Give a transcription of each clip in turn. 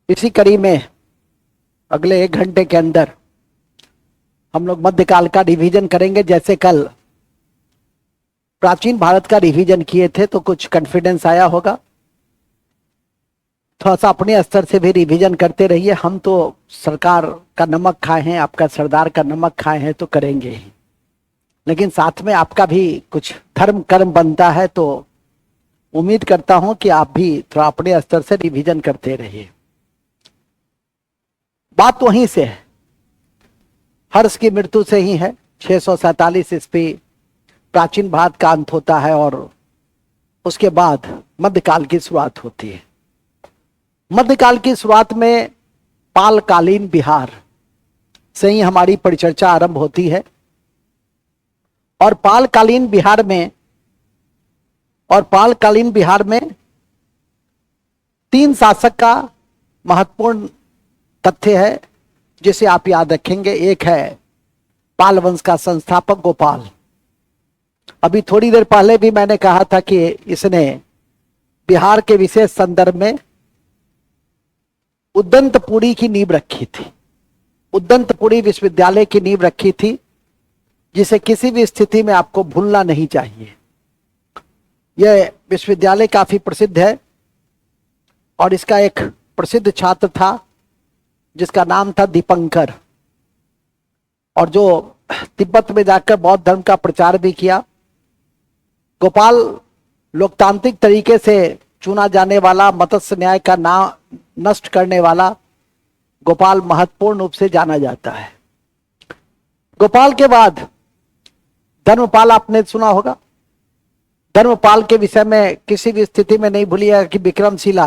इसी कड़ी में अगले 1 घंटे के अंदर हम लोग मध्यकाल का रिवीजन करेंगे। जैसे कल प्राचीन भारत का रिवीजन किए थे तो कुछ कॉन्फिडेंस आया होगा। थोड़ा सा अपने स्तर से भी रिवीजन करते रहिए। हम तो सरकार का नमक खाए हैं, आपका सरदार का नमक खाए हैं तो करेंगे ही, लेकिन साथ में आपका भी कुछ धर्म कर्म बनता है। तो उम्मीद करता हूं कि आप भी थोड़ा अपने स्तर से रिवीजन करते रहिए। बात वहीं से है, हर्ष की मृत्यु से ही है। 647 ईस्वी प्राचीन भारत का अंत होता है और उसके बाद मध्यकाल की शुरुआत होती है। मध्यकाल की शुरुआत में पालकालीन बिहार से ही हमारी परिचर्चा आरंभ होती है। और पालकालीन बिहार में 3 शासक का महत्वपूर्ण तथ्य है जिसे आप याद रखेंगे। एक है पाल वंश का संस्थापक गोपाल। अभी थोड़ी देर पहले भी मैंने कहा था कि इसने बिहार के विशेष संदर्भ में उद्दंतपुरी की नींव रखी थी। उद्दंतपुरी विश्वविद्यालय की नींव रखी थी, जिसे किसी भी स्थिति में आपको भूलना नहीं चाहिए। यह विश्वविद्यालय काफी प्रसिद्ध है और इसका एक प्रसिद्ध छात्र था जिसका नाम था दीपंकर, और जो तिब्बत में जाकर बौद्ध धर्म का प्रचार भी किया। गोपाल लोकतांत्रिक तरीके से चुना जाने वाला, मत्स्य न्याय का नाम नष्ट करने वाला गोपाल महत्वपूर्ण रूप से जाना जाता है। गोपाल के बाद धर्मपाल आपने सुना होगा। धर्मपाल के विषय में किसी भी स्थिति में नहीं भूलिएगा कि विक्रमशिला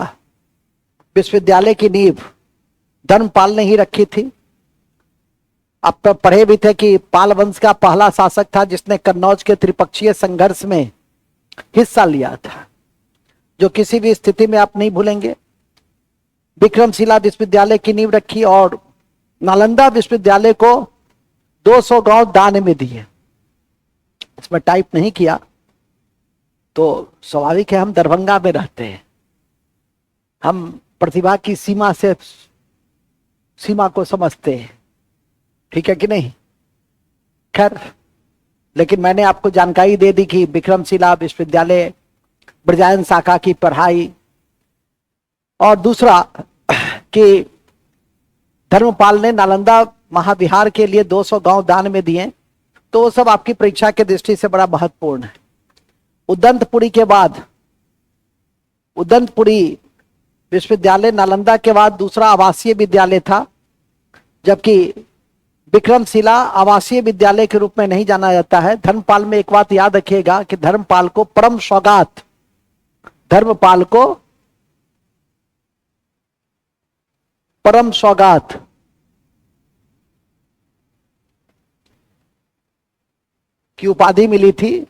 विश्वविद्यालय की नींव धर्मपाल ने ही रखी थी। आप तो पढ़े भी थे कि पाल वंश का पहला शासक था जिसने कन्नौज के त्रिपक्षीय संघर्ष में हिस्सा लिया था, जो किसी भी स्थिति में आप नहीं भूलेंगे। विक्रमशिला विश्वविद्यालय की नींव रखी और नालंदा विश्वविद्यालय को 200 गांव दान में दिए। इसमें टाइप नहीं किया तो स्वाभाविक है, हम दरभंगा में रहते हैं, हम प्रतिभा की सीमा को समझते हैं, ठीक है कि नहीं। खैर, लेकिन मैंने आपको जानकारी दे दी कि विक्रमशिला विश्वविद्यालय ब्रजायन शाखा की पढ़ाई, और दूसरा कि धर्मपाल ने नालंदा महाविहार के लिए 200 गांव दान में दिए। तो वो सब आपकी परीक्षा के दृष्टि से बड़ा महत्वपूर्ण है। उद्दंतपुरी के बाद, उद्दंतपुरी विश्वविद्यालय नालंदा के बाद दूसरा आवासीय विद्यालय था, जबकि विक्रमशिला आवासीय विद्यालय के रूप में नहीं जाना जाता है। धर्मपाल में एक बात याद रखिएगा कि धर्मपाल को परम सौगात की उपाधि मिली थी।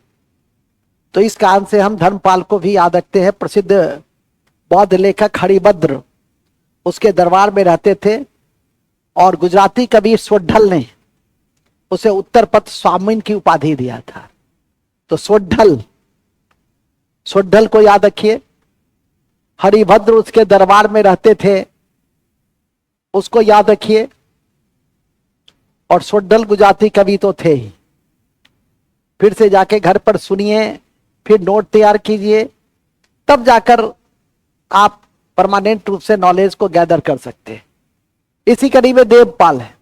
तो इस कारण से हम धर्मपाल को भी याद रखते हैं। प्रसिद्ध बौद्ध लेखक हरिभद्र उसके दरबार में रहते थे और गुजराती कवि स्वढल ने उसे उत्तर पथ स्वामिन की उपाधि दिया था। तो स्वढल को याद रखिए। हरिभद्र उसके दरबार में रहते थे, उसको याद रखिए। और स्वढल गुजराती कवि तो थे ही। फिर से जाके घर पर सुनिए, फिर नोट तैयार कीजिए, तब जाकर आप परमानेंट रूप से नॉलेज को गैदर कर सकते हैं। इसी कड़ी में देवपाल है।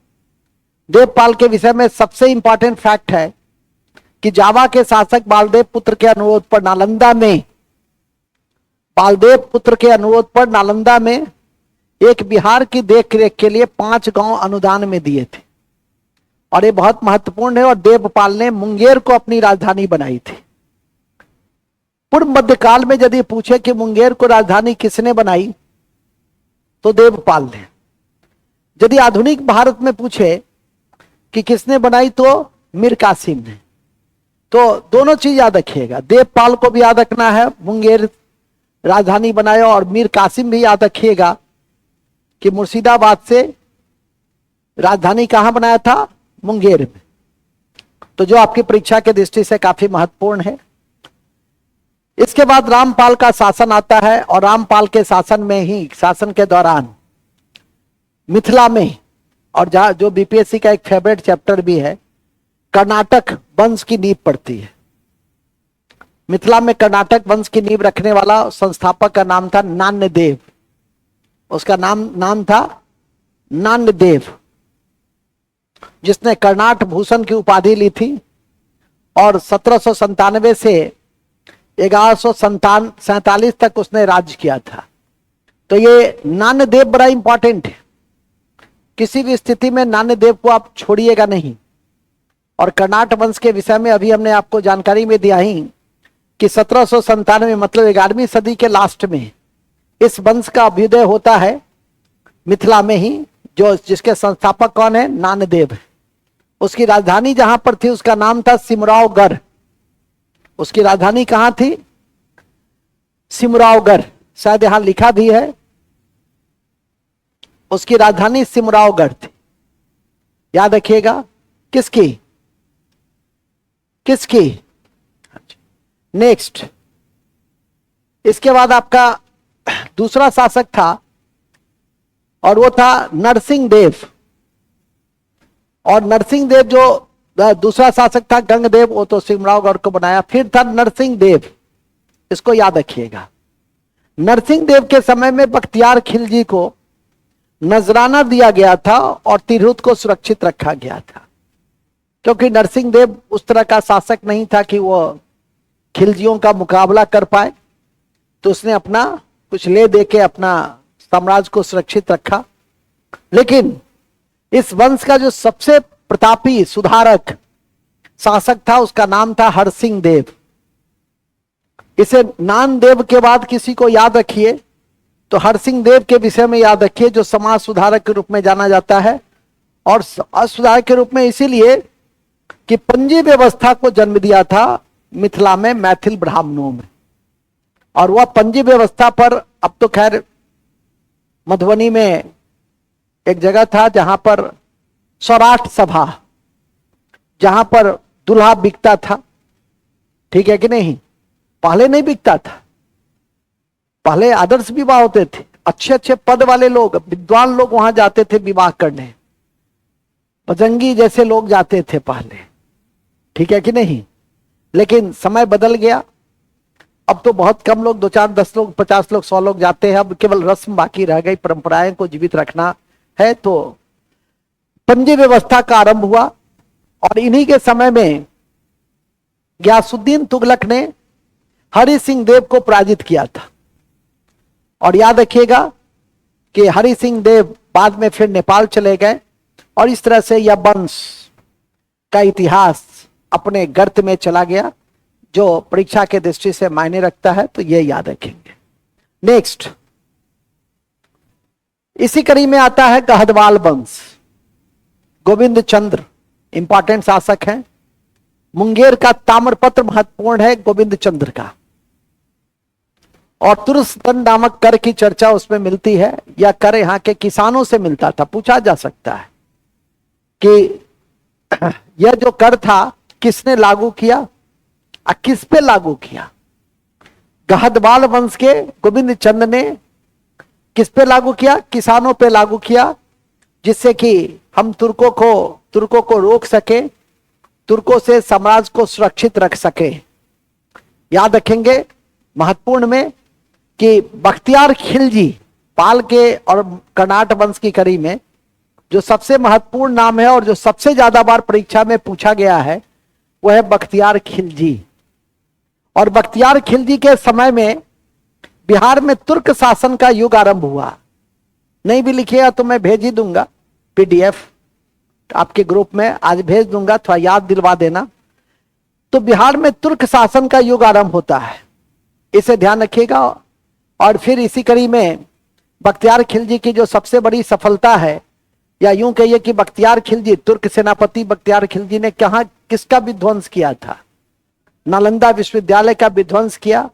देवपाल के विषय में सबसे इंपॉर्टेंट फैक्ट है कि जावा के शासक बालदेव पुत्र के अनुरोध पर नालंदा में एक बिहार की देखरेख के लिए 5 गांव अनुदान में दिए थे। और ये बहुत महत्वपूर्ण है। और देवपाल ने मुंगेर को अपनी राजधानी बनाई थी। पूर्व मध्यकाल में यदि पूछे कि मुंगेर को राजधानी किसने बनाई तो देवपाल ने। यदि आधुनिक भारत में पूछे कि किसने बनाई तो मीर कासिम ने। तो दोनों चीज याद रखिएगा, देवपाल को भी याद रखना है, मुंगेर राजधानी बनाया, और मीर कासिम भी याद रखिएगा कि मुर्शिदाबाद से राजधानी कहां बनाया था, मुंगेर में। तो जो आपकी परीक्षा के दृष्टि से काफी महत्वपूर्ण है। इसके बाद रामपाल का शासन आता है और रामपाल के शासन के दौरान मिथिला में, और जहां जो बीपीएससी का एक फेवरेट चैप्टर भी है, कर्नाटक वंश की नींव पड़ती है। मिथिला में कर्नाटक वंश की नींव रखने वाला संस्थापक का नाम था नान्यदेव। उसका नाम था नान्यदेव, जिसने कर्नाट भूषण की उपाधि ली थी और 1797 से 1147 तक उसने राज्य किया था। तो ये नान्यदेव बड़ा इंपॉर्टेंट है, किसी भी स्थिति में नान्यदेव को आप छोड़िएगा नहीं। और कर्नाट वंश के विषय में अभी हमने आपको जानकारी में दिया ही कि 1797 मतलब 11वीं सदी के लास्ट में इस वंश का अभ्युदय होता है मिथिला में ही, जो जिसके संस्थापक कौन है, नान्यदेव है। उसकी राजधानी जहां पर थी उसका नाम था सिमरावगढ़। उसकी राजधानी कहां थी, सिमरावगढ़, शायद यहां लिखा भी है, उसकी राजधानी सिमरावगढ़ थी। याद रखिएगा। किसकी किसकी नेक्स्ट, इसके बाद आपका दूसरा शासक था और वो था नरसिंह देव। और नरसिंह देव जो दूसरा शासक था गंगदेव, वो तो सिमरावगढ़ को बनाया। फिर था नरसिंह देव, इसको याद रखिएगा। नरसिंह देव के समय में बख्तियार खिलजी को नजराना दिया गया था और तिरहुत को सुरक्षित रखा गया था, क्योंकि नरसिंह देव उस तरह का शासक नहीं था कि वो खिलजियों का मुकाबला कर पाए। तो उसने अपना कुछ ले दे के अपना साम्राज्य को सुरक्षित रखा। लेकिन इस वंश का जो सबसे प्रतापी सुधारक शासक था उसका नाम था हरसिंह देव। इसे नानदेव के बाद किसी को याद रखिए तो हरसिंह देव के विषय में याद रखिए, जो समाज सुधारक के रूप में जाना जाता है। और सुधारक के रूप में इसीलिए कि पंजी व्यवस्था को जन्म दिया था मिथिला में मैथिल ब्राह्मणों में। और वह पंजी व्यवस्था पर अब तो खैर मधुबनी में एक जगह था जहां पर सौराठ सभा, जहां पर दूल्हा बिकता था, ठीक है कि नहीं। पहले नहीं बिकता था, पहले आदर्श विवाह होते थे, अच्छे अच्छे पद वाले लोग, विद्वान लोग वहां जाते थे विवाह करने, बजंगी जैसे लोग जाते थे पहले, ठीक है कि नहीं। लेकिन समय बदल गया, अब तो बहुत कम लोग, 2 4 10 लोग 50 लोग 100 लोग जाते हैं। अब केवल रस्म बाकी रह गई, परंपराएं को जीवित रखना है। तो पंजी व्यवस्था का आरंभ हुआ और इन्हीं के समय में गयासुद्दीन तुगलक ने हरि सिंह देव को पराजित किया था। और याद रखिएगा कि हरि सिंह देव बाद में फिर नेपाल चले गए और इस तरह से यह वंश का इतिहास अपने गर्त में चला गया, जो परीक्षा के दृष्टि से मायने रखता है। तो यह याद रखेंगे। नेक्स्ट, इसी कड़ी में आता है गहदवाल वंश। गोविंद चंद्र इंपॉर्टेंट शासक हैं। मुंगेर का ताम्रपत्र महत्वपूर्ण है गोविंद चंद्र का। और तुरसदंड नामक कर की चर्चा उसमें मिलती है। यह कर यहां के किसानों से मिलता था। पूछा जा सकता है कि यह जो कर था किसने लागू किया और किस पे लागू किया। गहदवाल वंश के गोविंद चंद्र ने किस पे लागू किया, किसानों पे लागू किया, जिससे कि हम तुर्कों को रोक सके, तुर्कों से साम्राज्य को सुरक्षित रख सके। याद रखेंगे महत्वपूर्ण में कि बख्तियार खिलजी पाल के और कर्नाट वंश की कड़ी में जो सबसे महत्वपूर्ण नाम है और जो सबसे ज्यादा बार परीक्षा में पूछा गया है वह है बख्तियार खिलजी। और बख्तियार खिलजी के समय में बिहार में तुर्क शासन का युग आरंभ हुआ। नहीं भी लिखिएगा तो मैं भेज ही दूंगा पीडीएफ आपके ग्रुप में, आज भेज दूंगा, थोड़ा याद दिलवा देना। तो बिहार में तुर्क शासन का युग आरंभ होता है, इसे ध्यान रखिएगा। और फिर इसी कड़ी में बख्तियार खिलजी की जो सबसे बड़ी सफलता है, या यूं कहिए कि बख्तियार खिलजी, तुर्क सेनापति बख्तियार खिलजी ने कहां किसका विध्वंस किया था, नालंदा विश्वविद्यालय का विध्वंस किया।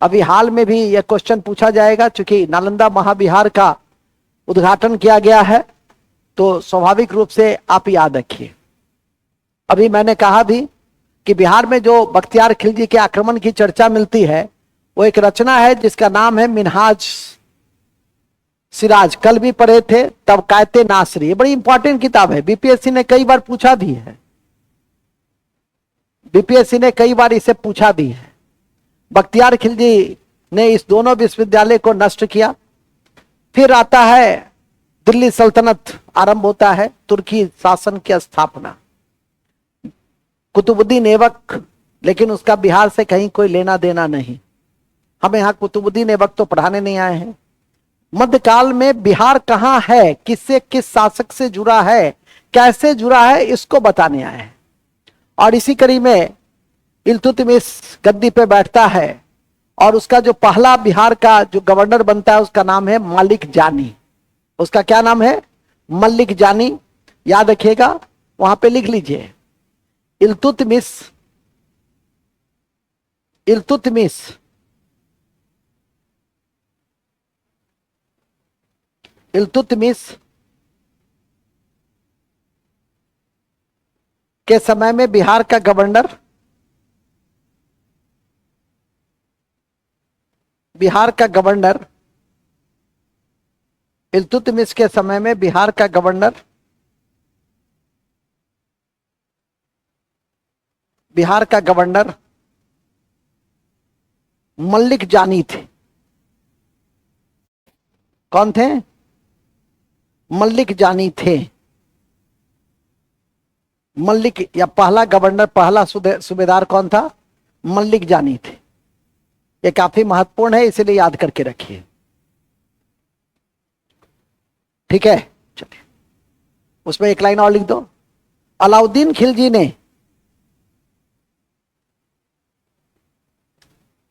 अभी हाल में भी यह क्वेश्चन पूछा जाएगा, चूंकि नालंदा महाविहार का उद्घाटन किया गया है तो स्वाभाविक रूप से आप याद रखिए। अभी मैंने कहा भी कि बिहार में जो बख्तियार खिलजी के आक्रमण की चर्चा मिलती है वो एक रचना है जिसका नाम है मिन्हाज। सिराज कल भी पढ़े थे, तब कायते नासरी, ये बड़ी इंपॉर्टेंट किताब है, बीपीएससी ने कई बार पूछा भी है, बीपीएससी ने कई बार इसे पूछा भी है। बख्तियार खिलजी ने इस दोनों विश्वविद्यालय को नष्ट किया। फिर आता है दिल्ली सल्तनत, आरंभ होता है तुर्की शासन की स्थापना, कुतुबुद्दीन ऐबक, लेकिन उसका बिहार से कहीं कोई लेना देना नहीं। हमें यहाँ कुतुबुद्दीन ऐबक तो पढ़ाने नहीं आए हैं। मध्यकाल में बिहार कहाँ है, किससे, किस शासक से जुड़ा है, कैसे जुड़ा है, इसको बताने आए हैं। और इसी कड़ी में इल्तुतमिश गद्दी पे बैठता है और उसका जो पहला बिहार का जो गवर्नर बनता है उसका नाम है मलिक जानी। उसका क्या नाम है? मलिक जानी। याद रखिएगा, वहां पे लिख लीजिए, इल्तुतमिश इल्तुतमिश इल्तुतमिश के समय में बिहार का गवर्नर, बिहार का गवर्नर इल्तुतमिश के समय में बिहार का गवर्नर, बिहार का गवर्नर मलिक जानी थे। कौन थे? मलिक जानी थे। मलिक या पहला गवर्नर, पहला सूबेदार कौन था? मलिक जानी थे। ये काफी महत्वपूर्ण है, इसलिए याद करके रखिए, ठीक है। चलिए उसमें एक लाइन और लिख दो। अलाउद्दीन खिलजी ने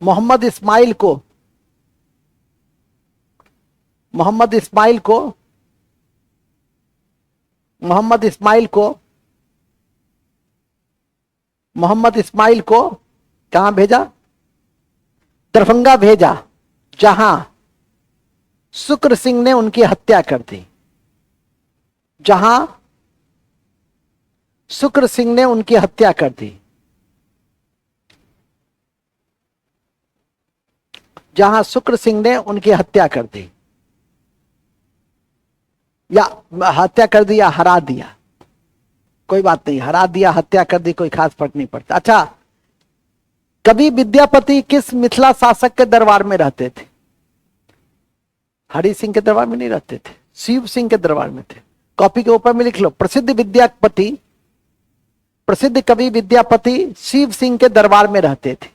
मोहम्मद इस्माइल को मोहम्मद इस्माइल को मोहम्मद इस्माइल को मोहम्मद इस्माइल को कहां भेजा? दरभंगा भेजा, जहां शुक्र सिंह ने उनकी हत्या कर दी। जहां शुक्र सिंह ने उनकी हत्या कर दी। जहां शुक्र सिंह ने उनकी हत्या कर दी, या हत्या कर दी या हरा दिया, कोई बात नहीं, हरा दिया, हत्या कर दी, कोई खास फर्क नहीं पड़ता। अच्छा, कवि विद्यापति किस मिथिला शासक के दरबार में रहते थे? हरि सिंह के दरबार में नहीं रहते थे, शिव सिंह के दरबार में थे। कॉपी के ऊपर में लिख लो, प्रसिद्ध विद्यापति, प्रसिद्ध कवि विद्यापति शिव सिंह के दरबार में रहते थे।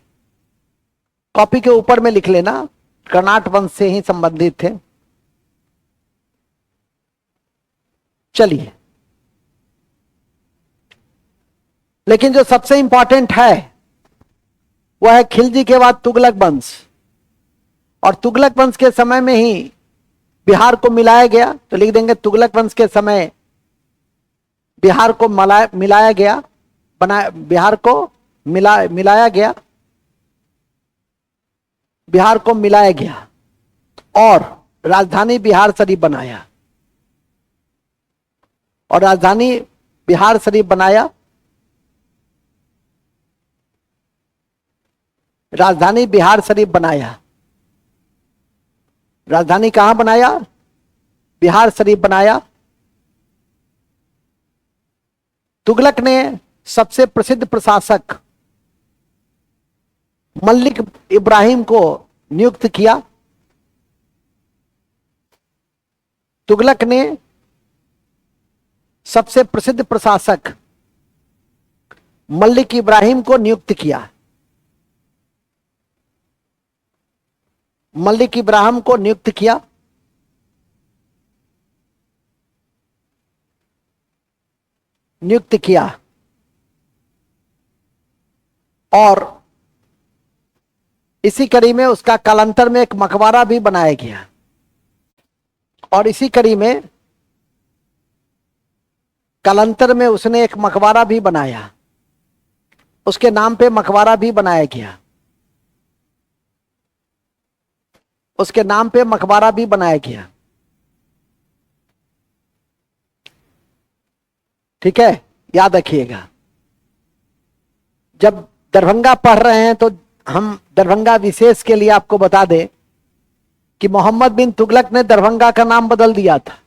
कॉपी के ऊपर में लिख लेना, कर्नाट वंश से ही संबंधित थे। चलिए, लेकिन जो सबसे इंपॉर्टेंट है वह है खिलजी के बाद तुगलक वंश। और तुगलक वंश के समय में ही बिहार को मिलाया गया, तो लिख देंगे तुगलक वंश के समय बिहार को मिलाया गया, बिहार को मिलाया गया, बिहार को मिलाया गया और राजधानी बिहार शरीफ बनाया, और राजधानी बिहार शरीफ बनाया, राजधानी बिहार शरीफ बनाया। राजधानी कहां बनाया? बिहार शरीफ बनाया। तुगलक ने सबसे प्रसिद्ध प्रशासक मलिक इब्राहिम को नियुक्त किया। तुगलक ने सबसे प्रसिद्ध प्रशासक मलिक इब्राहिम को नियुक्त किया। मलिक इब्राहिम को नियुक्त किया। नियुक्त किया और इसी कड़ी में उसका कालांतर में एक मकबरा भी बनाया गया। और इसी कड़ी में कालांतर में उसने एक मकबरा भी बनाया, उसके नाम पे मकबरा भी बनाया गया, उसके नाम पे मकबरा भी बनाया गया। ठीक है, याद रखिएगा। जब दरभंगा पढ़ रहे हैं तो हम दरभंगा विशेष के लिए आपको बता दें कि मोहम्मद बिन तुगलक ने दरभंगा का नाम बदल दिया था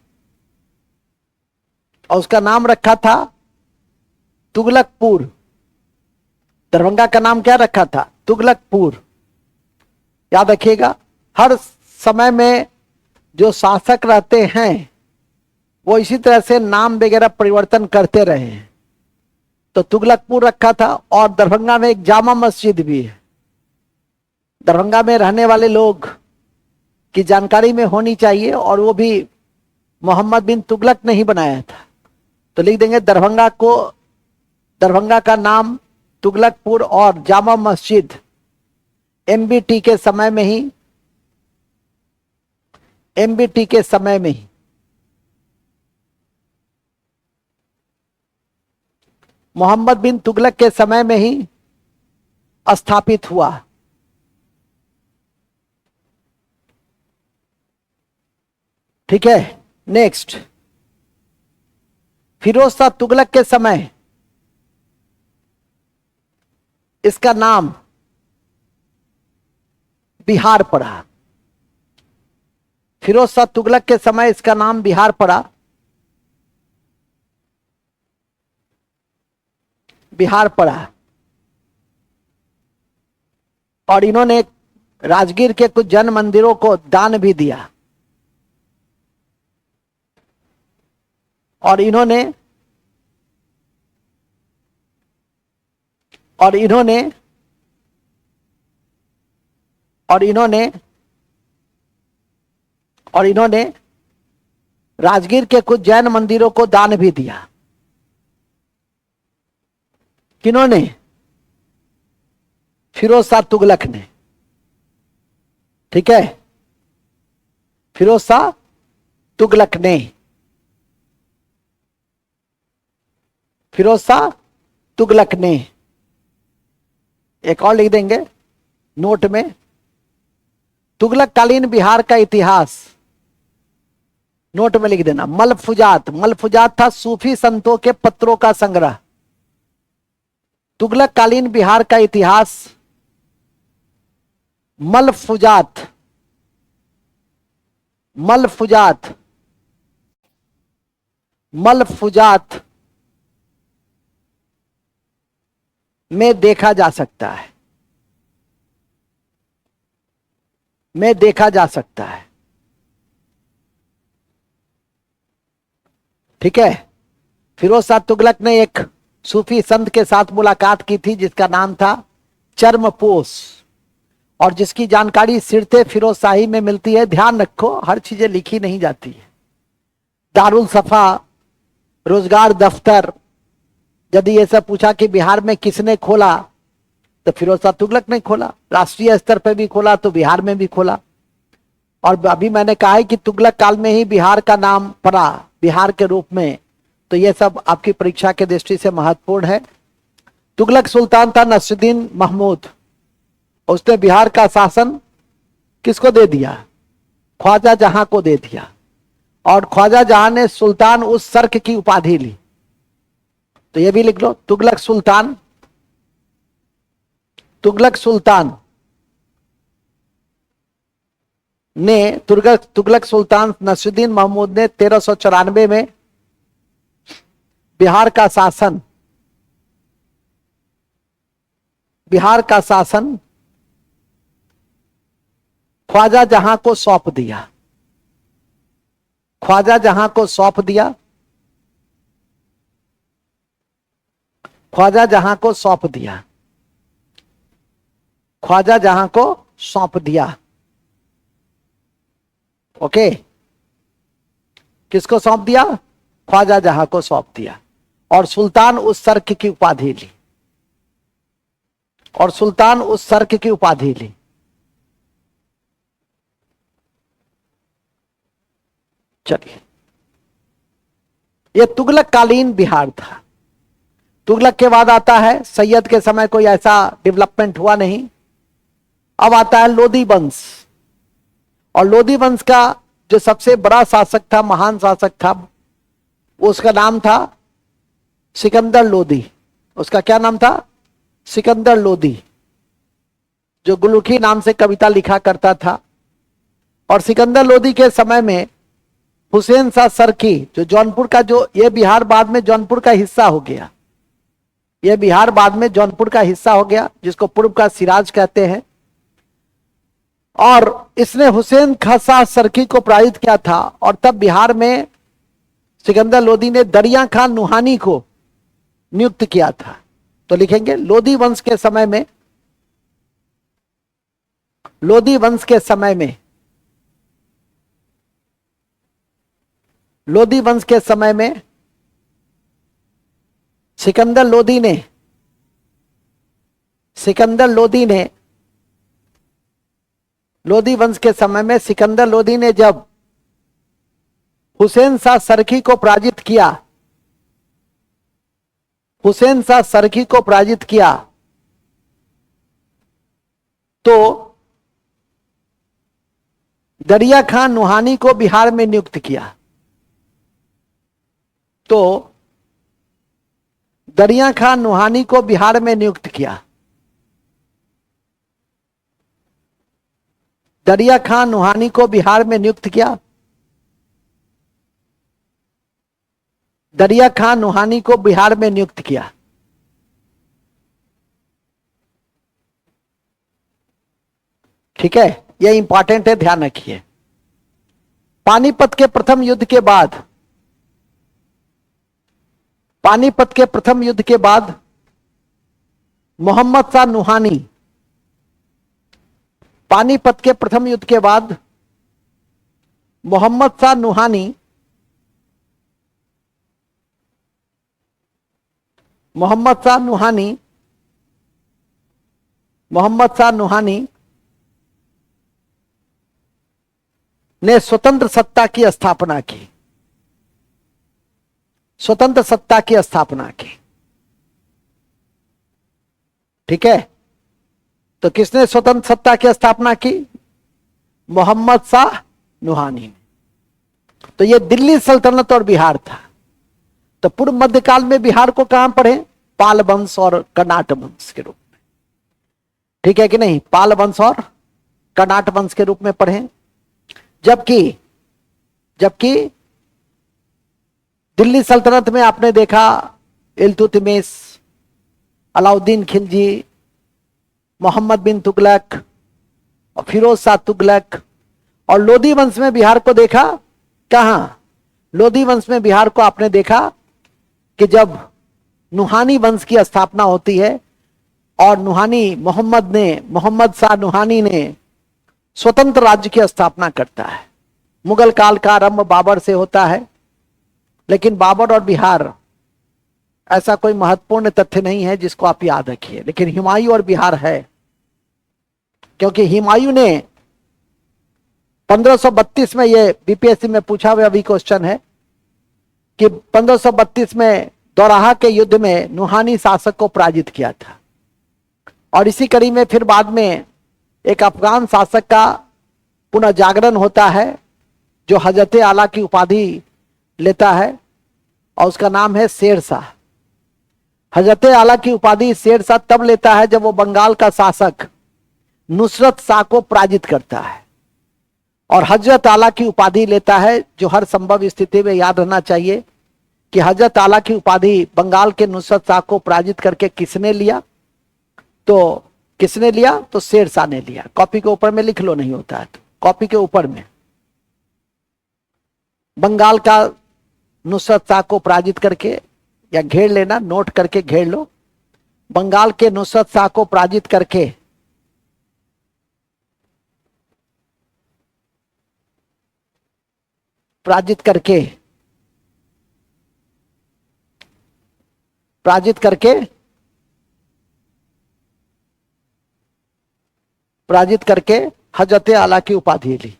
और उसका नाम रखा था तुगलकपुर। दरभंगा का नाम क्या रखा था? तुगलकपुर। याद रखिएगा, हर समय में जो शासक रहते हैं वो इसी तरह से नाम वगैरह परिवर्तन करते रहे हैं। तो तुगलकपुर रखा था। और दरभंगा में एक जामा मस्जिद भी है। दरभंगा में रहने वाले लोग की जानकारी में होनी चाहिए, और वो भी मोहम्मद बिन तुगलक ने ही बनाया था। तो लिख देंगे दरभंगा को, दरभंगा का नाम तुगलकपुर और जामा मस्जिद एमबीटी के समय में ही, एमबीटी के समय में ही मोहम्मद बिन तुगलक के समय में ही स्थापित हुआ। ठीक है, नेक्स्ट, फिरोज शाह तुगलक के समय इसका नाम बिहार पड़ा। फिरोज शाह तुगलक के समय इसका नाम बिहार पड़ा। बिहार पड़ा। और इन्होंने राजगीर के कुछ जैन मंदिरों को दान भी दिया। और इन्होंने और इन्होंने और इन्होंने और इन्होंने राजगीर के कुछ जैन मंदिरों को दान भी दिया। किन्होंने? फिरोज शाह तुगलक ने। ठीक है, फिरोज शाह तुगलक ने, फिरोज शाह तुगलक ने। एक और लिख देंगे नोट में, तुगलक कालीन बिहार का इतिहास नोट में लिख देना। मलफुजात, मलफुजात था सूफी संतों के पत्रों का संग्रह। तुगलक कालीन बिहार का इतिहास मलफुजात, मलफुजात, मलफुजात में देखा जा सकता है, में देखा जा सकता है। ठीक है, फिरोज शाह तुगलक ने एक सूफी संत के साथ मुलाकात की थी जिसका नाम था चर्मपोश, और जिसकी जानकारी सिरते फिरोज शाही में मिलती है। ध्यान रखो, हर चीजें लिखी नहीं जाती है। दारुल सफा, रोजगार दफ्तर, यदि ये सब पूछा कि बिहार में किसने खोला, तो फिरोज शाह तुगलक ने खोला। राष्ट्रीय स्तर पर भी खोला तो बिहार में भी खोला। और अभी मैंने कहा है कि तुगलक काल में ही बिहार का नाम पड़ा बिहार के रूप में। तो ये सब आपकी परीक्षा के दृष्टि से महत्वपूर्ण है। तुगलक सुल्तान था नसरुद्दीन महमूद। उसने बिहार का शासन किसको दे दिया? ख्वाजा जहां को दे दिया। और ख्वाजा जहां ने सुल्तान उस सर्क की उपाधि ली। तो ये भी लिख लो, तुगलक सुल्तान, तुगलक सुल्तान ने, तुगलक सुल्तान नसरुद्दीन महमूद ने 1394 में बिहार का शासन, बिहार का शासन ख्वाजा जहां को सौंप दिया। ख्वाजा जहां को सौंप दिया, ख्वाजा जहां को सौंप दिया, ख्वाजा जहां को सौंप दिया। ओके, किसको सौंप दिया? ख्वाजा जहां को सौंप दिया। और सुल्तान उस सर्क की उपाधि ली, और सुल्तान उस सर्क की उपाधि ली। चलिए, यह तुगलक कालीन बिहार था। तुगलक के बाद आता है, सैयद के समय कोई ऐसा डेवलपमेंट हुआ नहीं। अब आता है लोधी वंश। और लोधी वंश का जो सबसे बड़ा शासक था, महान शासक था, उसका नाम था सिकंदर लोधी। उसका क्या नाम था? सिकंदर लोधी, जो गुलरुखी नाम से कविता लिखा करता था। और सिकंदर लोदी के समय में हुसैन शाह सरकी, जो जौनपुर का, जो ये बिहार बाद में जौनपुर का हिस्सा हो गया, ये बिहार बाद में जौनपुर का हिस्सा हो गया, जिसको पूर्व का सिराज कहते हैं। और इसने हुसैन शाह सरकी को पराजित किया था। और तब बिहार में सिकंदर लोदी ने दरिया खान नुहानी को नियुक्त किया था। तो लिखेंगे लोदी वंश के समय में, लोदी वंश के समय में, लोदी वंश के समय में सिकंदर लोदी ने, सिकंदर लोदी ने, लोदी वंश के समय में सिकंदर लोदी ने जब हुसैन शाह सरकी को पराजित किया, हुसैन शाह सरकी को पराजित किया, तो दरिया खान नुहानी को बिहार में नियुक्त किया। तो दरिया खान नुहानी को बिहार में नियुक्त किया। दरिया खान नुहानी को बिहार में नियुक्त किया। दरिया खान नुहानी को बिहार में नियुक्त किया। ठीक है, यह इंपॉर्टेंट है, ध्यान रखिए। पानीपत के प्रथम युद्ध के बाद, पानीपत के प्रथम युद्ध के बाद मोहम्मद शाह नुहानी, पानीपत के प्रथम युद्ध के बाद मोहम्मद शाह नुहानी, मोहम्मद शाह नुहानी, मोहम्मद शाह नुहानी ने स्वतंत्र सत्ता की स्थापना की, स्वतंत्र सत्ता की स्थापना की। ठीक है, तो किसने स्वतंत्र सत्ता की स्थापना की? मोहम्मद शाह नुहानी ने। तो यह दिल्ली सल्तनत और बिहार था। तो पूर्व मध्यकाल में बिहार को कहां पढ़े? पाल वंश और कर्नाट वंश के रूप में। ठीक है कि नहीं? पाल वंश और कर्नाट वंश के रूप में पढ़े। जबकि जबकि दिल्ली सल्तनत में आपने देखा इल्तुतमिश, अलाउद्दीन खिलजी, मोहम्मद बिन तुगलक और फिरोज शाह तुगलक। और लोदी वंश में बिहार को देखा कहां? लोदी वंश में बिहार को आपने देखा कि जब नुहानी वंश की स्थापना होती है और नुहानी मोहम्मद शाह नुहानी ने स्वतंत्र राज्य की स्थापना करता है। मुगल काल का आरंभ बाबर से होता है, लेकिन बाबर और बिहार ऐसा कोई महत्वपूर्ण तथ्य नहीं है जिसको आप याद रखिए, लेकिन हुमायूं और बिहार है। क्योंकि हुमायूं ने 1532 में, ये बीपीएससी में पूछा हुआ भी क्वेश्चन है कि 1532 में दोराहा के युद्ध में नुहानी शासक को पराजित किया था। और इसी कड़ी में फिर बाद में एक अफगान शासक का पुनः जागरण होता है जो हजरत आला की उपाधि लेता है और उसका नाम है शेर शाह। हजरत आला की उपाधि शेर शाह तब लेता है जब वो बंगाल का शासक नुसरत शाह को पराजित करता है। और हजरत आला की उपाधि लेता है, जो हर संभव स्थिति में याद रहना चाहिए कि हजरत आला की उपाधि बंगाल के नुसरत शाह को पराजित करके किसने लिया? तो किसने लिया? तो शेर शाह ने लिया। कॉपी के ऊपर में लिख लो, नहीं होता है तो कॉपी के ऊपर में बंगाल का नुसरत शाह को पराजित करके, या घेर लेना, नोट करके घेर लो, बंगाल के नुसरत शाह को पराजित करके पराजित करके पराजित करके पराजित करके हजरत आला की उपाधि ली।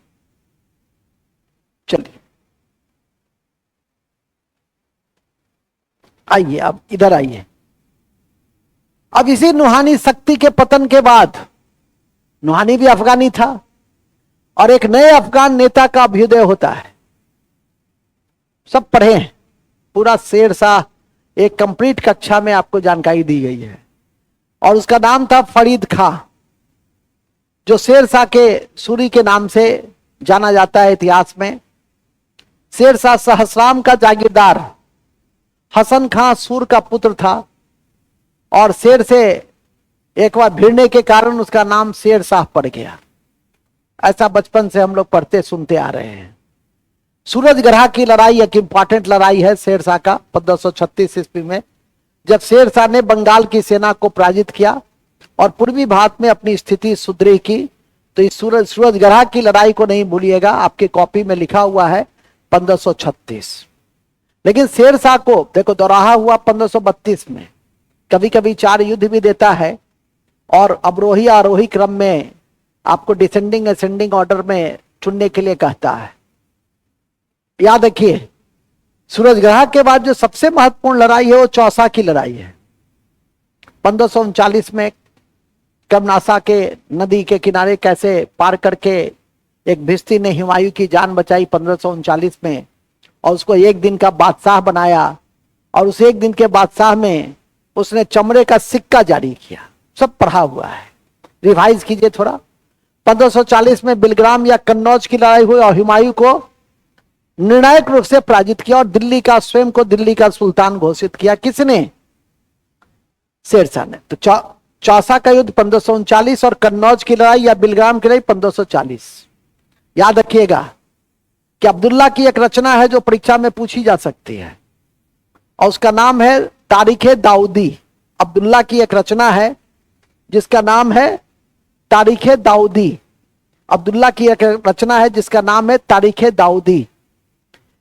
चलिए आइए, अब इधर आइए। अब इसी नुहानी शक्ति के पतन के बाद, नुहानी भी अफगानी था और एक नए अफगान नेता का अभ्युदय होता है। सब पढ़े हैं, पूरा शेर शाह एक कंप्लीट कक्षा में आपको जानकारी दी गई है। और उसका नाम था फरीद खां, जो शेर शाह के सूरी के नाम से जाना जाता है इतिहास में। शेरशाह सहस्राम का जागीरदार हसन खां सूर का पुत्र था और शेर से एक बार भिड़ने के कारण उसका नाम शेरशाह पड़ गया। ऐसा बचपन से हम लोग पढ़ते सुनते आ रहे हैं। सूरजगढ़ा की लड़ाई एक इंपॉर्टेंट लड़ाई है शेरशाह का 1536 ईस्वी में, जब शेरशाह ने बंगाल की सेना को पराजित किया और पूर्वी भारत में अपनी स्थिति सुदृढ़ की। तो इस सूरजगढ़ा की लड़ाई को नहीं भूलिएगा, आपके कॉपी में लिखा हुआ है 1536। लेकिन शेरशाह को देखो दोराहा हुआ 1532 में। कभी कभी 4 युद्ध भी देता है और अवरोही आरोही क्रम में आपको डिसेंडिंग असेंडिंग ऑर्डर में चुनने के लिए कहता है। याद रखिए, सूरजगढ़ा के बाद जो सबसे महत्वपूर्ण लड़ाई है वो चौसा की लड़ाई है। 1539 में कर्मनाशा के नदी के किनारे कैसे पार करके एक भिस्ती ने हुमायूं की जान बचाई 1539 में और उसको एक दिन का बादशाह बनाया और उस एक दिन के बादशाह में उसने चमड़े का सिक्का जारी किया। सब पढ़ा हुआ है, रिवाइज कीजिए थोड़ा। 1540 में बिलग्राम या कन्नौज की लड़ाई हुई और हुमायूं को निर्णायक रूप से पराजित किया और दिल्ली का स्वयं को दिल्ली का सुल्तान घोषित किया। किसने? शेरशाह ने। तो चौसा का युद्ध 1539 और कन्नौज की लड़ाई या बिलग्राम की लड़ाई 1540। याद रखिएगा कि अब्दुल्ला की एक रचना है जो परीक्षा में पूछी जा सकती है और उसका नाम है तारीखे दाऊदी। अब्दुल्ला की एक रचना है जिसका नाम है तारीखे दाऊदी। अब्दुल्ला की एक रचना है जिसका नाम है तारीखे दाऊदी।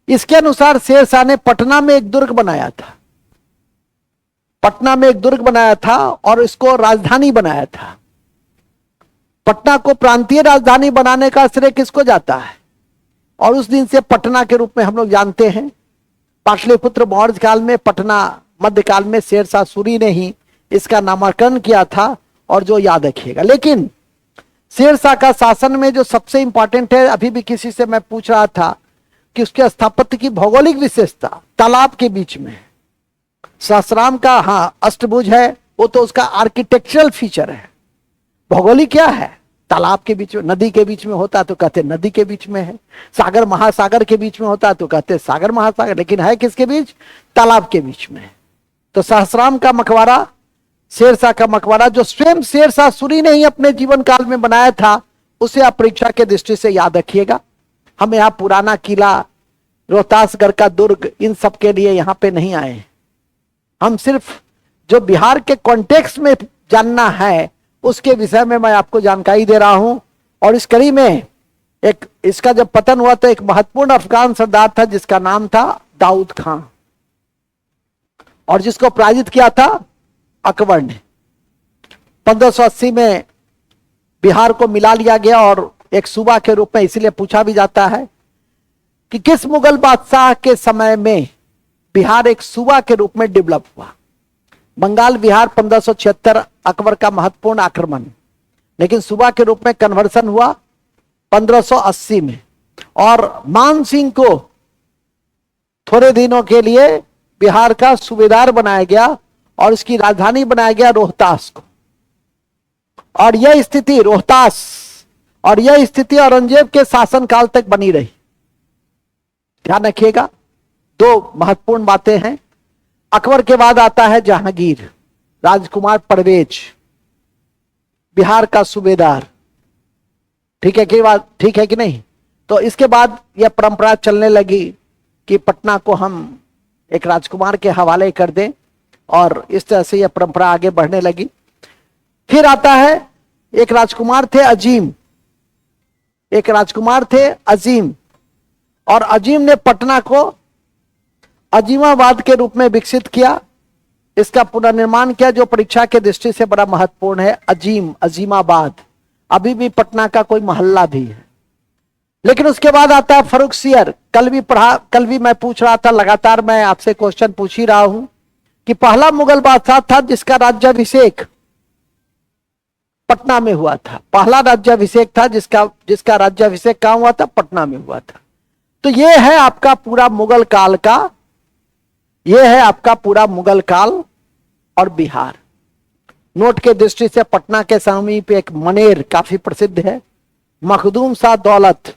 इसके अनुसार शेरशाह ने पटना में एक दुर्ग बनाया था। पटना में एक दुर्ग बनाया था और इसको राजधानी बनाया था। पटना को प्रांतीय राजधानी बनाने का श्रेय किसको जाता है? और उस दिन से पटना के रूप में हम लोग जानते हैं। पाटलिपुत्र मौर्य काल में, पटना मध्यकाल में शेरशाह सूरी ने ही इसका नामकरण किया था और जो याद रखिएगा। लेकिन शेरशाह का शासन में जो सबसे इंपॉर्टेंट है, अभी भी किसी से मैं पूछ रहा था कि उसके स्थापत्य की भौगोलिक विशेषता तालाब के बीच में है। सहस्राम का अष्टभुज है, वो तो उसका आर्किटेक्चरल फीचर है। भौगोलिक क्या है? तालाब के बीच में, नदी के बीच में होता तो कहते नदी के बीच में है, सागर महासागर के बीच में होता तो कहते सागर महासागर, लेकिन है किसके बीच? तालाब के बीच में। तो सहस्राम का मकबरा, शेरशाह का मकबरा जो स्वयं शेरशाह सूरी ने ही अपने जीवन काल में बनाया था, उसे आप परीक्षा के दृष्टि से याद रखिएगा। हम यहाँ पुराना किला, रोहतासगढ़ का दुर्ग, इन सब के लिए यहाँ पे नहीं आए। हम सिर्फ जो बिहार के कॉन्टेक्स्ट में जानना है उसके विषय में मैं आपको जानकारी दे रहा हूं। और इस कड़ी में एक इसका जब पतन हुआ तो एक महत्वपूर्ण अफगान सरदार था जिसका नाम था दाऊद खां, और जिसको पराजित किया था अकबर ने। 1580 में बिहार को मिला लिया गया और एक सूबा के रूप में इसलिए पूछा भी जाता है कि किस मुगल बादशाह के समय में बिहार एक सूबा के रूप में डेवलप हुआ। बंगाल बिहार 1576 अकबर का महत्वपूर्ण आक्रमण, लेकिन सूबा के रूप में कन्वर्सन हुआ 1580 में और मान सिंह को थोड़े दिनों के लिए बिहार का सूबेदार बनाया गया और इसकी राजधानी बनाया गया रोहतास को। और यह स्थिति रोहतास और यह स्थिति औरंगजेब के शासनकाल तक बनी रही। ध्यान रखिएगा, 2 महत्वपूर्ण बातें हैं। अकबर के बाद आता है जहांगीर, राजकुमार परवेज, बिहार का सूबेदार। ठीक है कि बात, ठीक है कि नहीं? तो इसके बाद यह परंपरा चलने लगी कि पटना को हम एक राजकुमार के हवाले कर दें और इस तरह से यह परंपरा आगे बढ़ने लगी। फिर आता है एक राजकुमार थे अजीम, एक राजकुमार थे अजीम, और अजीम ने पटना को अजीमाबाद के रूप में विकसित किया, इसका पुनर्निर्माण किया जो परीक्षा के दृष्टि से बड़ा महत्वपूर्ण है। अजीमाबाद अभी भी पटना का कोई मोहल्ला भी है। लेकिन उसके बाद आता है फर्रुखसियर। कल भी मैं पूछ रहा था, लगातार मैं आपसे क्वेश्चन पूछ ही रहा हूं कि पहला मुगल बादशाह था जिसका राज्याभिषेक पटना में हुआ था। पहला राज्याभिषेक था जिसका राज्याभिषेक कहां हुआ था? पटना में हुआ था। तो यह है आपका पूरा मुगल काल का, यह है आपका पूरा मुगल काल और बिहार। नोट के दृष्टि से पटना के समीप एक मनेर काफी प्रसिद्ध है। मखदूम शाह दौलत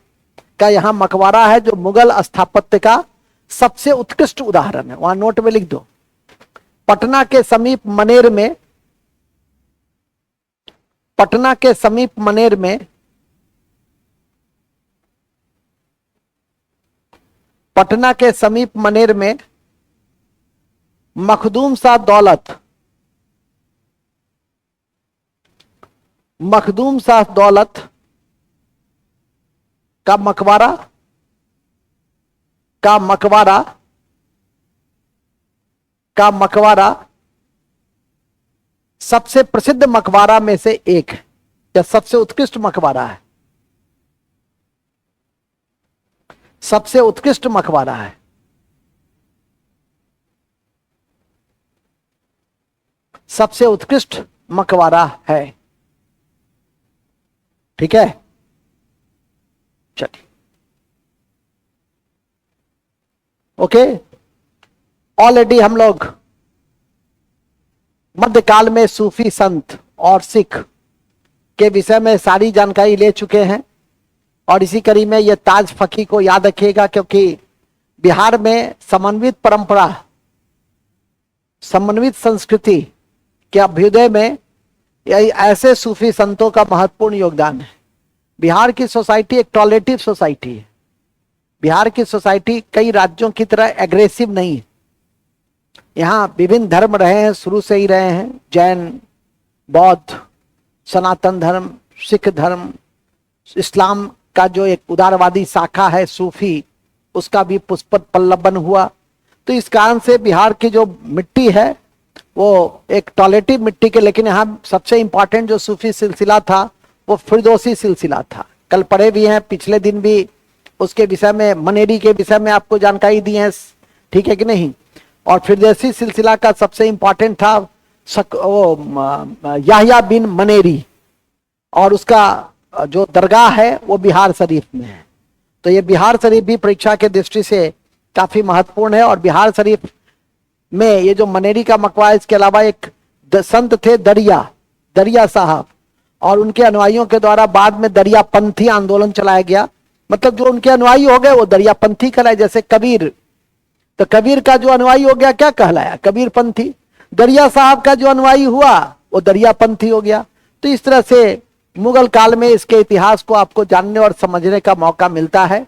का यहाँ मकबरा है, जो मुगल स्थापत्य का सबसे उत्कृष्ट उदाहरण है। वहां नोट में लिख दो, पटना के समीप मनेर में, पटना के समीप मनेर में पटना के समीप मनेर में मखदूम शाह दौलत, मखदूम शाह दौलत का मकबरा सबसे प्रसिद्ध मकबरा में से एक है, या सबसे उत्कृष्ट मकबरा है, सबसे उत्कृष्ट मकबरा है। सबसे उत्कृष्ट मकबरा है। ठीक है, चलिए ओके। ऑलरेडी हम लोग मध्यकाल में सूफी संत और सिख के विषय में सारी जानकारी ले चुके हैं, और इसी कड़ी में ये ताज फकी को याद रखिएगा, क्योंकि बिहार में समन्वित परंपरा, समन्वित संस्कृति के अभ्युदय में ऐसे सूफी संतों का महत्वपूर्ण योगदान है। बिहार की सोसाइटी एक टॉलरेटिव सोसाइटी है। बिहार की सोसाइटी कई राज्यों की तरह एग्रेसिव नहीं है। यहाँ विभिन्न धर्म रहे हैं, शुरू से ही रहे हैं, जैन, बौद्ध, सनातन धर्म, सिख धर्म, इस्लाम का जो एक उदारवादी शाखा है सूफी, उसका भी पुष्प पल्लवन हुआ। तो इस कारण से बिहार की जो मिट्टी है वो एक टॉलरेटिव मिट्टी के, लेकिन यहाँ सबसे इंपॉर्टेंट जो सूफी सिलसिला था वो फिरदौसी सिलसिला था। कल पढ़े भी हैं, पिछले दिन भी उसके विषय में, मनेरी के विषय में आपको जानकारी दी है, ठीक है कि नहीं। और फिरदौसी सिलसिला का सबसे इंपॉर्टेंट था याह्या बिन मनेरी, और उसका जो दरगाह है वो बिहार शरीफ में है। तो ये बिहार शरीफ भी परीक्षा के दृष्टि से काफी महत्वपूर्ण है। और बिहार शरीफ में ये जो मनेरी का मकबरा, इसके अलावा एक संत थे दरिया साहब, और उनके अनुयायियों के द्वारा बाद में दरियापंथी आंदोलन चलाया गया। मतलब जो उनके अनुयायी हो गए वो दरियापंथी कहलाए। जैसे कबीर, तो कबीर का जो अनुयायी हो गया क्या कहलाया? कबीर पंथी। दरिया साहब का जो अनुयायी हुआ वो दरियापंथी हो गया। तो इस तरह से मुगल काल में इसके इतिहास को आपको जानने और समझने का मौका मिलता है।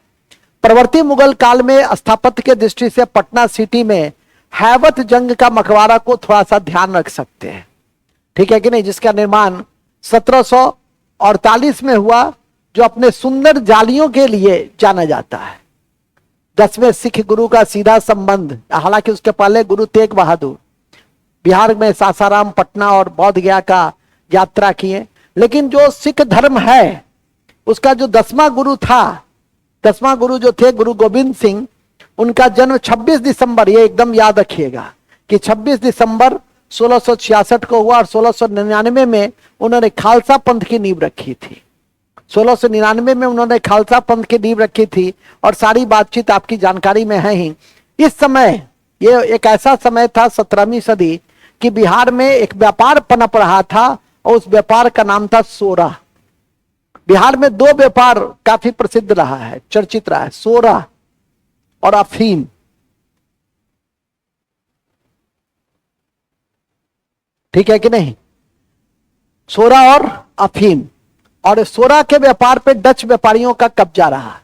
परवर्ती मुगल काल में स्थापत्य के दृष्टि से पटना सिटी में हैबत जंग का मकबरा को थोड़ा सा ध्यान रख सकते हैं, ठीक है कि नहीं, जिसका निर्माण 1748 में हुआ, जो अपने सुंदर जालियों के लिए जाना जाता है। 10वें सिख गुरु का सीधा संबंध, हालांकि उसके पहले गुरु तेग बहादुर बिहार में सासाराम, पटना और बोध गया का यात्रा किए, लेकिन जो सिख धर्म है उसका जो 10वां गुरु था, 10वां गुरु जो थे गुरु गोविंद सिंह, उनका जन्म 26 दिसंबर, ये एकदम याद रखिएगा कि 26 दिसंबर 1666 को हुआ, और 1699 में उन्होंने खालसा पंथ की नींव रखी थी। 1699 में उन्होंने खालसा पंथ की नींव रखी थी, और सारी बातचीत आपकी जानकारी में है ही। इस समय ये एक ऐसा समय था 17वीं सदी कि बिहार में एक व्यापार पनप रहा था, और उस व्यापार का नाम था सोरा। बिहार में 2 व्यापार काफी प्रसिद्ध रहा है, चर्चित रहा है, सोरा और अफीम। ठीक है कि नहीं, सोरा और अफीम। और सोरा के व्यापार पे डच व्यापारियों का कब्जा रहा।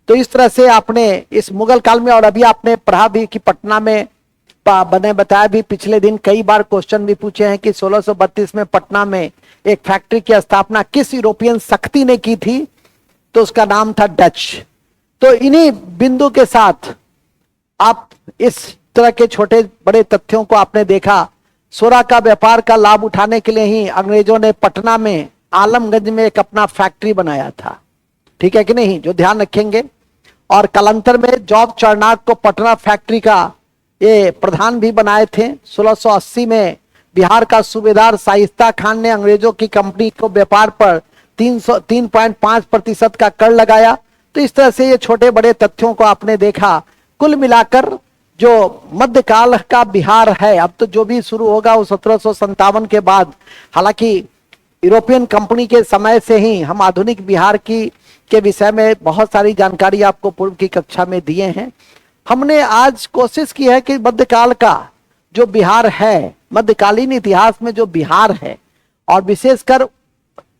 तो इस तरह से आपने इस मुगल काल में, और अभी आपने पढ़ा भी कि पटना में बने, बताया भी पिछले दिन, कई बार क्वेश्चन भी पूछे हैं कि 1632 में पटना में एक फैक्ट्री की स्थापना किस यूरोपियन शक्ति ने की थी, तो उसका नाम था डच। तो इन्हीं बिंदु के साथ आप इस तरह के छोटे बड़े तथ्यों को आपने देखा। सोरा का व्यापार का लाभ उठाने के लिए ही अंग्रेजों ने पटना में आलमगंज में एक अपना फैक्ट्री बनाया था, ठीक है कि नहीं, जो ध्यान रखेंगे। और कालांतर में जॉब चार्नाक को पटना फैक्ट्री का ये प्रधान भी बनाए थे। 1680 में बिहार का सूबेदार शाइस्ता खान ने अंग्रेजों की कंपनी को व्यापार पर 3.5% का कर लगाया। तो इस तरह से ये छोटे बड़े तथ्यों को आपने देखा। कुल मिलाकर जो मध्यकाल का बिहार है, अब तो जो भी शुरू होगा वो 1757 के बाद, हालांकि यूरोपियन कंपनी के समय से ही हम आधुनिक बिहार की के विषय में बहुत सारी जानकारी आपको पूर्व की कक्षा में दिए हैं। हमने आज कोशिश की है कि मध्यकाल का जो बिहार है, मध्यकालीन इतिहास में जो बिहार है, और विशेषकर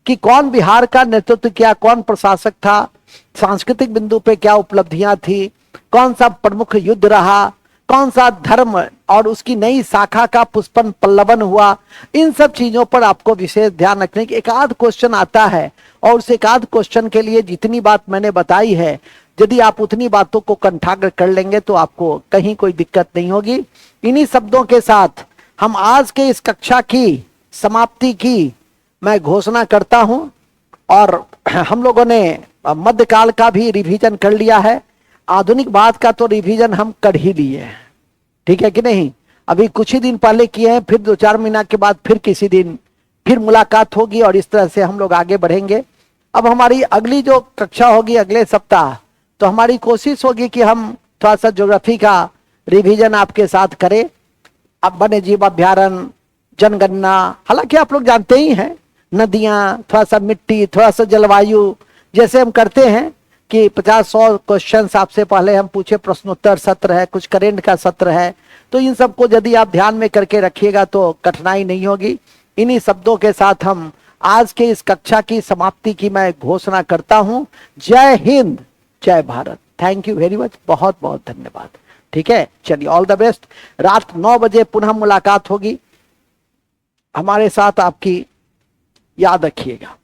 कि कौन बिहार का नेतृत्व किया, कौन प्रशासक था, सांस्कृतिक बिंदु पे क्या उपलब्धियां थी, कौन सा प्रमुख युद्ध रहा, कौन सा धर्म और उसकी नई शाखा का पुष्पन पल्लवन हुआ, इन सब चीजों पर आपको विशेष ध्यान रखने की। एक आध क्वेश्चन आता है और उस एक आध क्वेश्चन के लिए जितनी बात मैंने बताई है, यदि आप उतनी बातों को कंठाग्र कर लेंगे तो आपको कहीं कोई दिक्कत नहीं होगी। इन्हीं शब्दों के साथ हम आज के इस कक्षा की समाप्ति की मैं घोषणा करता हूं। और हम लोगों ने मध्यकाल का भी रिवीजन कर लिया है, आधुनिक बात का तो रिवीजन हम कर ही लिए हैं, ठीक है कि नहीं। अभी कुछ ही दिन पहले किए हैं, फिर 2-4 महीना के बाद फिर किसी दिन फिर मुलाकात होगी और इस तरह से हम लोग आगे बढ़ेंगे। अब हमारी अगली जो कक्षा होगी अगले सप्ताह, तो हमारी कोशिश होगी कि हम थोड़ा सा ज्योग्राफी का रिवीजन आपके साथ करें। अब वन्य जीव अभ्यारण्य, जनगणना, हालांकि आप लोग जानते ही हैं, नदियां, थोड़ा सा मिट्टी, थोड़ा सा जलवायु, जैसे हम करते हैं कि 50-100 क्वेश्चन आपसे पहले हम पूछे, प्रश्नोत्तर सत्र है, कुछ करेंट का सत्र है, तो इन सबको यदि आप ध्यान में करके रखिएगा तो कठिनाई नहीं होगी। इन्हीं शब्दों के साथ हम आज के इस कक्षा की समाप्ति की मैं घोषणा करता हूं। जय हिंद, जय Bharat. Thank you very much, बहुत बहुत धन्यवाद। ठीक है, चलिए, ऑल द बेस्ट। रात 9 बजे पुनः मुलाकात होगी, हमारे साथ आपकी याद रखिएगा।